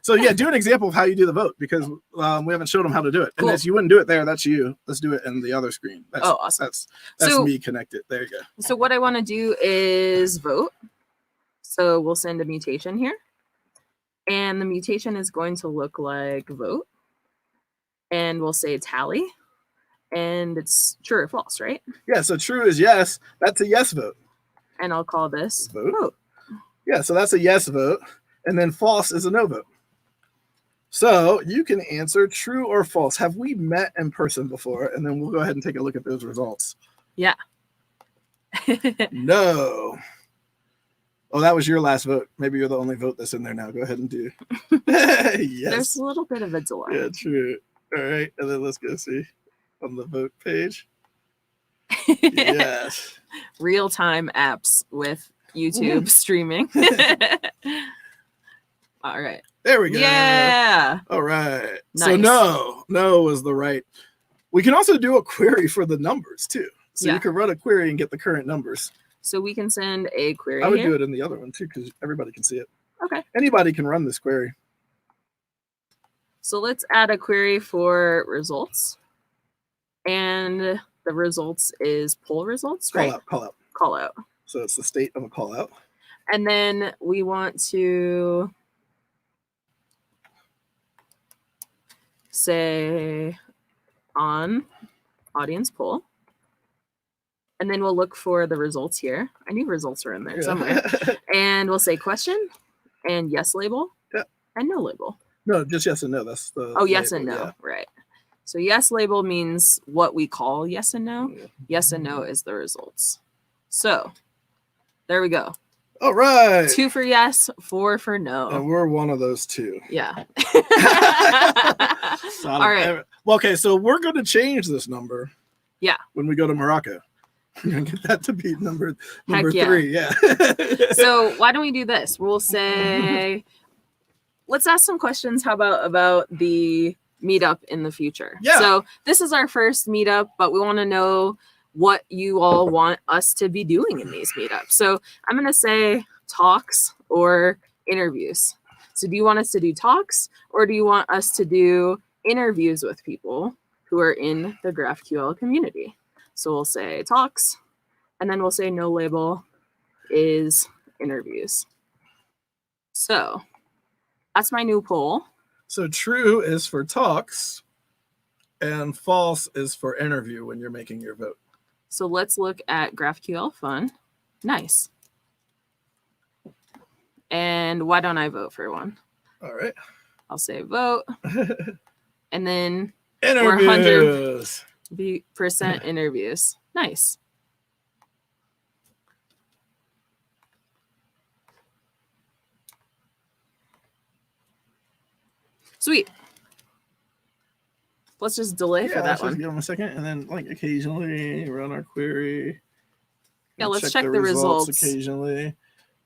So yeah, do an example of how you do the vote because we haven't showed them how to do it. Cool. And as you wouldn't do it there, that's you. Let's do it in the other screen. That's, oh, awesome. That's so, me connected. There you go. So what I want to do is vote. So we'll send a mutation here. And the mutation is going to look like vote. And we'll say tally. And it's true or false, right? Yeah, so true is yes. That's a yes vote. And I'll call this vote. Yeah, so that's a yes vote. And then false is a no vote. So you can answer true or false. Have we met in person before? And then we'll go ahead and take a look at those results. Yeah. No. Oh, that was your last vote. Maybe you're the only vote that's in there now. Go ahead and do. Yes. There's a little bit of a delay. Yeah, true. All right. And then let's go see on the vote page. Yes. Real-time apps with YouTube streaming. All right. There we go. Yeah. All right. Nice. So no was the right. We can also do a query for the numbers too. So you can run a query and get the current numbers. So we can send a query. I would do it in the other one too, because everybody can see it. Okay. Anybody can run this query. So let's add a query for results. And the results is poll results, right? Call out. So it's the state of a call out. And then we want to say on audience poll. And then we'll look for the results here. I knew results were in there somewhere. And we'll say question and yes label and no label. No, just yes and no. That's the yes and no. Right. So yes label means what we call yes and no. Yes and no is the results. So there we go. All right. 2 for yes, 4 for no. And we're one of those 2. Yeah. All right. Well, okay, so we're going to change this number. Yeah. When we go to Morocco. We're going to get that to be number 3. Yeah. So why don't we do this? We'll say, let's ask some questions. How about the meetup in the future? Yeah. So this is our first meetup, but we want to know what you all want us to be doing in these meetups. So I'm going to say talks or interviews. So do you want us to do talks or do you want us to do interviews with people who are in the GraphQL community? So we'll say talks, and then we'll say no label is interviews. So that's my new poll. So true is for talks and false is for interview when you're making your vote. So let's look at GraphQL Fun. Nice. And why don't I vote for one? All right. I'll say vote. And then interviews. 100% interviews. Nice. Sweet. Let's just delay for that one. Give them a second, and then like occasionally run our query. Yeah, let's check the results. Occasionally.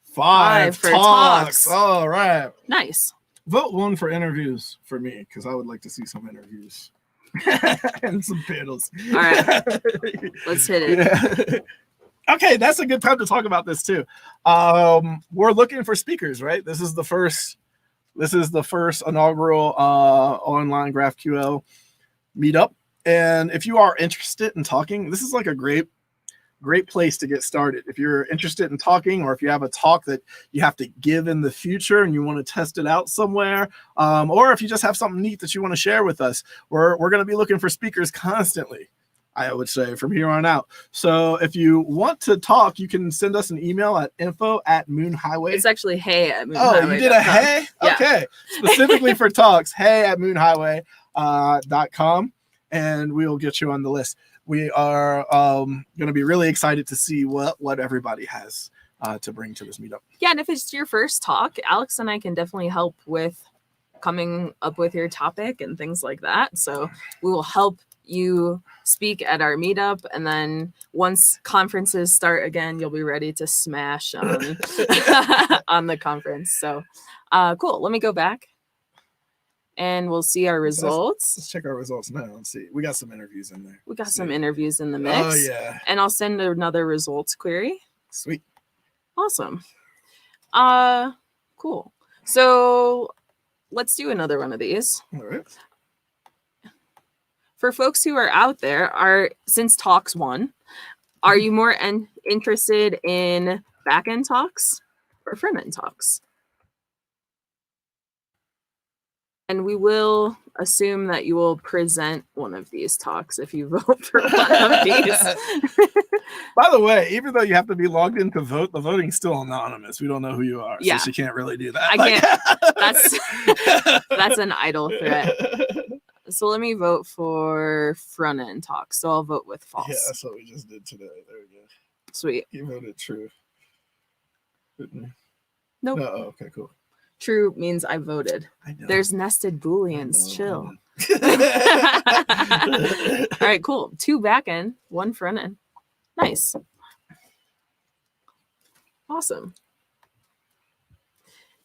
5 for talks. All right. Nice. Vote 1 for interviews for me, because I would like to see some interviews and some panels. All right. Let's hit it. Yeah. Okay, that's a good time to talk about this too. We're looking for speakers, right? This is the first inaugural online GraphQL meetup. And if you are interested in talking, this is like a great place to get started. If you're interested in talking, or if you have a talk that you have to give in the future and you want to test it out somewhere, or if you just have something neat that you want to share with us, we're going to be looking for speakers constantly, I would say, from here on out. So if you want to talk, you can send us an email at info@moonhighway. It's actually hey@moonhighway.com. Oh, you did a hey? Yeah. Okay. Specifically for talks, hey@moonhighway.com, and we'll get you on the list. We are going to be really excited to see what everybody has to bring to this meetup. Yeah, and if it's your first talk, Alex and I can definitely help with coming up with your topic and things like that. So we will help you speak at our meetup, and then once conferences start again, you'll be ready to smash on on the conference. So cool. Let me go back and we'll see our results. Let's check our results now and see. We got some interviews in there. We got some interviews in the mix. Oh yeah. And I'll send another results query. Sweet. Awesome. Cool. So let's do another one of these. All right. For folks who are out there, since talks 1, are you more interested in back-end talks or front-end talks? And we will assume that you will present one of these talks if you vote for one of these. By the way, even though you have to be logged in to vote, the voting's still anonymous. We don't know who you are, Yeah. so she can't really do that. I can't. That's an idle threat. So let me vote for front end talks. So I'll vote with false. Yeah, that's what we just did today. There we go. Sweet. You voted true. Nope. No, okay, cool. True means I voted. I know. There's nested booleans. Chill. All right, cool. 2 back end, 1 front end. Nice. Awesome.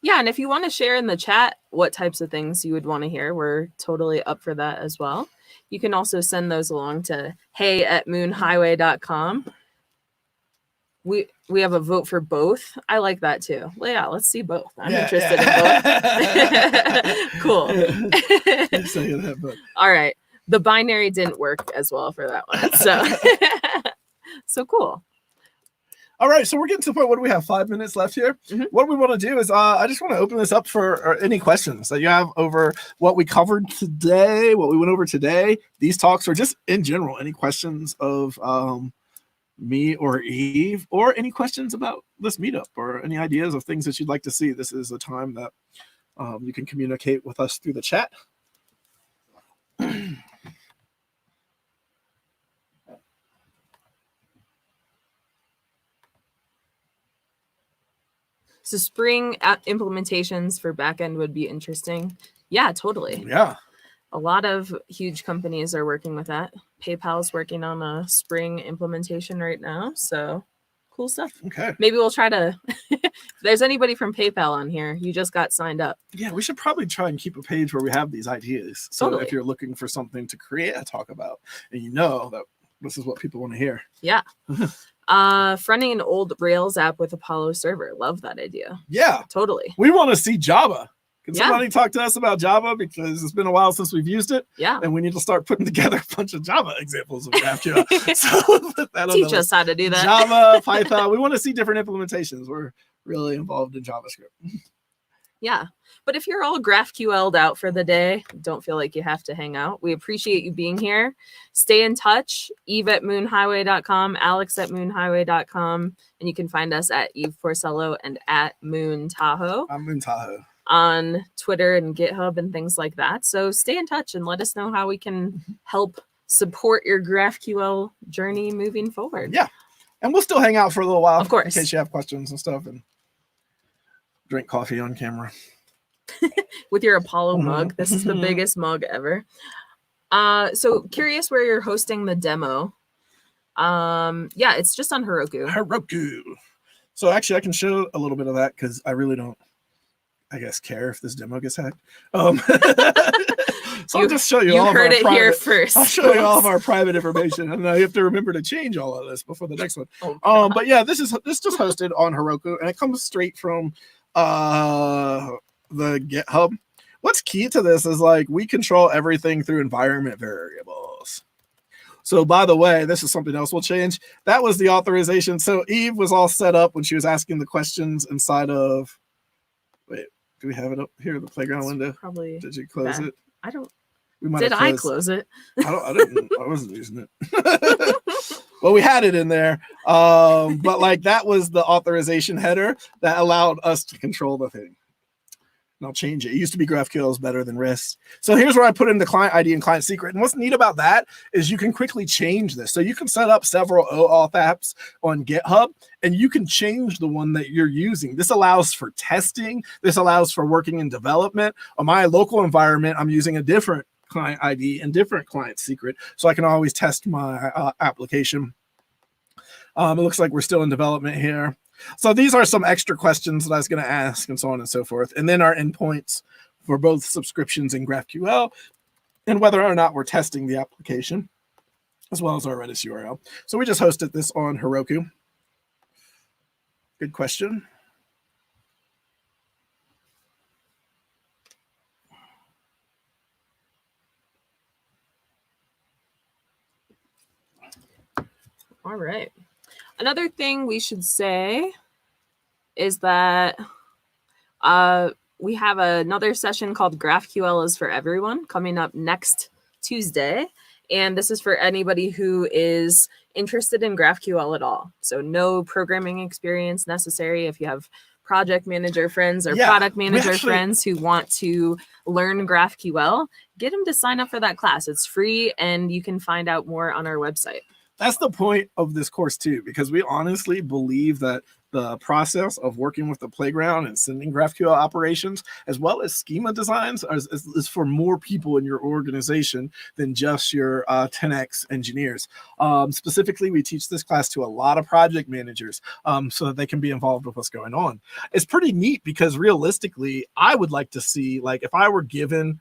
Yeah, and if you want to share in the chat what types of things you would want to hear, we're totally up for that as well. You can also send those along to hey@moonhighway.com. We have a vote for both. I like that too. Well, yeah, let's see both. I'm interested in both. Cool. All right. The binary didn't work as well for that one. So, so cool. All right, so we're getting to the point. What do we have? 5 minutes left here. What we want to do is I just want to open this up for any questions that you have over what we covered today, what we went over today, these talks, or just in general, any questions of me or Eve, or any questions about this meetup, or any ideas of things that you'd like to see. This is a time that you can communicate with us through the chat. So Spring implementations for backend would be interesting. Yeah, totally. Yeah. A lot of huge companies are working with that. PayPal's working on a Spring implementation right now. So cool stuff. Okay. Maybe we'll try to, if there's anybody from PayPal on here, you just got signed up. Yeah, we should probably try and keep a page where we have these ideas. So Totally. if you're looking for something to create a talk about, and you know that this is what people want to hear. Yeah. Fronting an old Rails app with Apollo server. Love that idea. Yeah. Totally. We want to see Java. Can somebody talk to us about Java? Because it's been a while since we've used it. Yeah. And we need to start putting together a bunch of Java examples of GraphQL. So teach us how to do that. Java, Python. We want to see different implementations. We're really involved in JavaScript. Yeah. But if you're all GraphQL'd out for the day, don't feel like you have to hang out. We appreciate you being here. Stay in touch. Eve@moonhighway.com, Alex@moonhighway.com. And you can find us at Eve Porcello and at Moon Tahoe. I'm Moon Tahoe. On Twitter and GitHub and things like that. So stay in touch and let us know how we can help support your GraphQL journey moving forward. Yeah. And we'll still hang out for a little while. Of course. In case you have questions and stuff, and drink coffee on camera. With your Apollo mug. This is the biggest mug ever. So curious where you're hosting the demo. Yeah, it's just on Heroku. Heroku. So actually I can show a little bit of that because I really don't, I guess, care if this demo gets hacked. So I'll just show you all of our private, here first. I'll show you all of our private information, and I have to remember to change all of this before the next one. But yeah, this just hosted on Heroku, and it comes straight from the GitHub. What's key to this is like we control everything through environment variables. So by the way, this is something else we'll change. That was the authorization. So Eve was all set up when she was asking the questions inside of, wait, do we have it up here in the playground window? Probably. Did you close it? I don't. Did I close it? I didn't. I wasn't using it. Well, we had it in there, but like that was the authorization header that allowed us to control the thing. And I'll change it. It used to be GraphQL is better than REST. So here's where I put in the client ID and client secret. And what's neat about that is you can quickly change this. So you can set up several OAuth apps on GitHub, and you can change the one that you're using. This allows for testing. This allows for working in development. On my local environment, I'm using a different client ID and different client secret, so I can always test my application. It looks like we're still in development here. So these are some extra questions that I was going to ask, and so on and so forth. And then our endpoints for both subscriptions and GraphQL, and whether or not we're testing the application, as well as our Redis URL. So we just hosted this on Heroku. Good question. All right. Another thing we should say is that we have another session called GraphQL is for Everyone coming up next Tuesday. And this is for anybody who is interested in GraphQL at all. So no programming experience necessary. If you have project manager friends or product manager friends who want to learn GraphQL, get them to sign up for that class. It's free and you can find out more on our website. That's the point of this course too, because we honestly believe that the process of working with the playground and sending GraphQL operations, as well as schema designs, is for more people in your organization than just your 10x engineers. Specifically, we teach this class to a lot of project managers so that they can be involved with what's going on. It's pretty neat because realistically, I would like to see, like, if I were given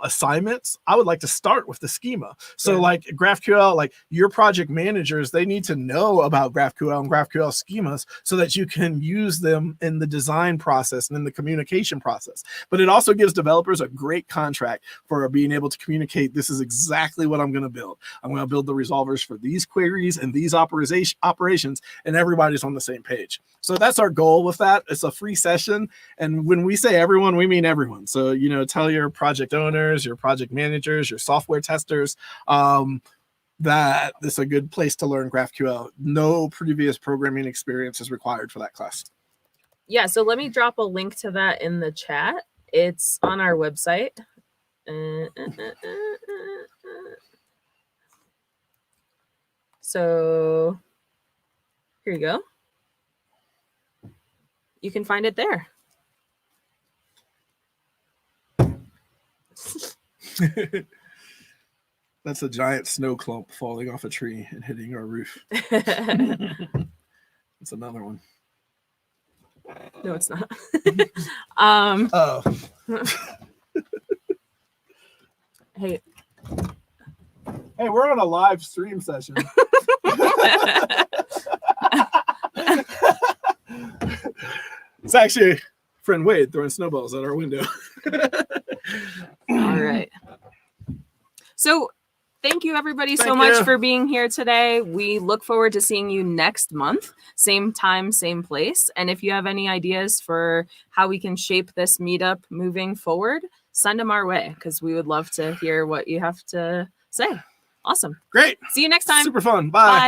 assignments, I would like to start with the schema. So like GraphQL, like your project managers, they need to know about GraphQL and GraphQL schemas so that you can use them in the design process and in the communication process. But it also gives developers a great contract for being able to communicate, this is exactly what I'm going to build. I'm going to build the resolvers for these queries and these operations, and everybody's on the same page. So that's our goal with that. It's a free session. And when we say everyone, we mean everyone. So, you know, tell your project owners, your project managers, your software testers, that this is a good place to learn GraphQL. No previous programming experience is required for that class. Yeah, so let me drop a link to that in the chat. It's on our website. So here you go. You can find it there. That's a giant snow clump falling off a tree and hitting our roof. It's another one. No, it's not. Oh. Hey, we're on a live stream session. It's actually friend Wade throwing snowballs at our window. All right. So thank you, everybody, so much for being here today. We look forward to seeing you next month. Same time, same place. And if you have any ideas for how we can shape this meetup moving forward, send them our way because we would love to hear what you have to say. Awesome. Great. See you next time. Super fun. Bye. Bye.